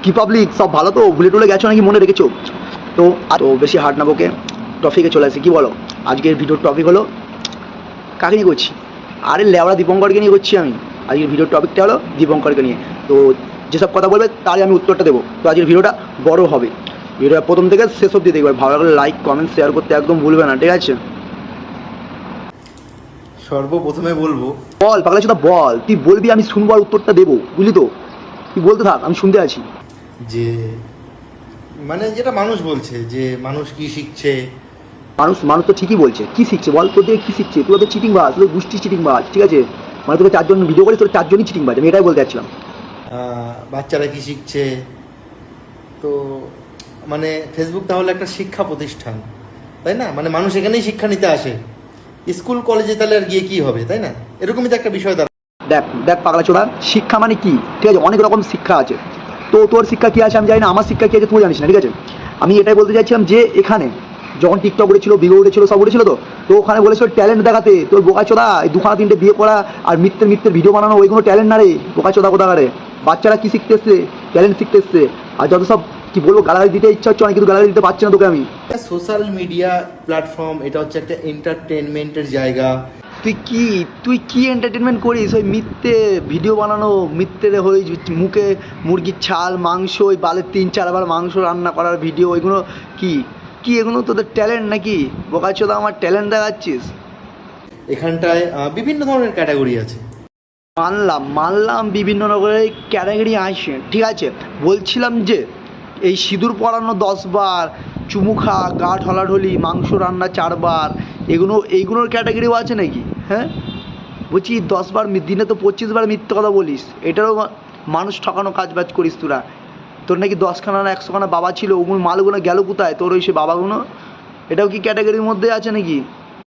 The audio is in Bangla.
কি পাবলিক সব ভালো তো? ভুলে টুলে গেছো নাকি মনে রেখেছো? তো তো বেশি হার্ড না বকে টপিকে চলে আসি। কি বলো? আজকের ভিডিওর টপিক হলো কাকে নিয়ে করছি? আরে লেওড়া দীপঙ্করকে নিয়ে করছি আমি। আজকের ভিডিওর টপিকটা হলো দীপঙ্করকে নিয়ে। তো যেসব কথা বলবে তারই আমি উত্তরটা দেবো। তো আজকের ভিডিওটা বড় হবে, ভিডিওটা প্রথম থেকে শেষ অবধি দেখবে। ভালো লাগলে লাইক কমেন্ট শেয়ার করতে একদম ভুলবে না, ঠিক আছে? সর্বপ্রথমে বলবো, বল পাগলা চোদা বল, তুই বলবি আমি শুনবো আর উত্তরটা দেবো, বুঝলি তো? তুই বলতে থাক, আমি শুনতে আছি। যে মানে যেটা মানুষ বলছে যে মানুষ কি শিখছে। মানুষ মানুষ তো ঠিকই বলছে। কি শিখছে বল? তোর থেকে কি শিখছে? তুই তো চিটিং বাজ, তুই গোষ্ঠী চিটিং বাজ, ঠিক আছে? মানে তোকে চারজন ভিডিও করিস, তোর চারজনই চিটিং বাজ, আমি এটাই বলতে চাচ্ছিলাম। বাচ্চারা কি শিখছে, তো মানে ফেসবুক তাহলে একটা শিক্ষা প্রতিষ্ঠান, তাই না? মানে মানুষ এখানেই শিক্ষা নিতে আসে, স্কুল কলেজে তাহলে আর গিয়ে কি হবে, তাই না? এরকমই তো একটা বিষয় দাঁড়ায়। দেখ দেখ পাগলা চোদা, শিক্ষা মানে কি, ঠিক আছে? অনেক রকম শিক্ষা আছে। তো তোর শিক্ষা কী আছে আমি জানি না, আমার শিক্ষা কী আছে তুই জানিস না, ঠিক আছে? আমি এটাই বলতে চাইছিলাম যে এখানে যখন টিকটক উঠেছিল, বিগো উঠেছিল, সব উঠেছিল, তো ওখানে বলেছিল ট্যালেন্ট দেখাতে। তোর বোকা চোদা এই দুখানা তিনটে বিয়ে করা আর মিথ্যের মিথ্যের ভিডিও বানানো, ওইগুলো ট্যালেন্ট না রে বোকা চোদা কোথাকারে। বাচ্চারা কি শিখতে এসছে? ট্যালেন্ট শিখতে এসছে। আর যত সব কি বলবো, গালাগালি দিতে ইচ্ছা হচ্ছে অনেক, কিন্তু গালাগালি দিতে পারছি না তোকে আমি। সোশ্যাল মিডিয়া প্ল্যাটফর্ম, এটা হচ্ছে একটা এন্টারটেনমেন্টের জায়গা। তুই কি এন্টারটেনমেন্ট করিস? ওই মিথ্যে ভিডিও বানানো, মিথ্যে হয়ে মুখে মুরগির ছাল মাংস, ওই বালের 3-4 বার মাংস রান্না করার ভিডিও, ওইগুলো কি কি এগুলো তোদের ট্যালেন্ট নাকি? বোকাচোদা আমার ট্যালেন্ট দেখাচ্ছিস? এখানটায় বিভিন্ন ধরনের ক্যাটাগরি আছে। মানলাম বিভিন্ন রকমের ক্যাটাগরি আসে, ঠিক আছে? বলছিলাম যে এই সিঁদুর পরানো 10 বার, চুমু খা, গা ঢলাঢলি, মাংস রান্না 4 বার, এইগুলোর ক্যাটাগরিও আছে নাকি? হ্যাঁ বলছি 10 বার দিনে তো 25 বার মিথ্যে কথা বলিস, এটারও মানুষ ঠকানো কাজ বাজ করিস তোরা। তোর নাকি 10খানা না 100খানা বাবা ছিল, ওগুলো মালগুলো গেল কোথায় তোর? ওই সে বাবাগুলো, এটাও কি ক্যাটাগরির মধ্যে আছে নাকি?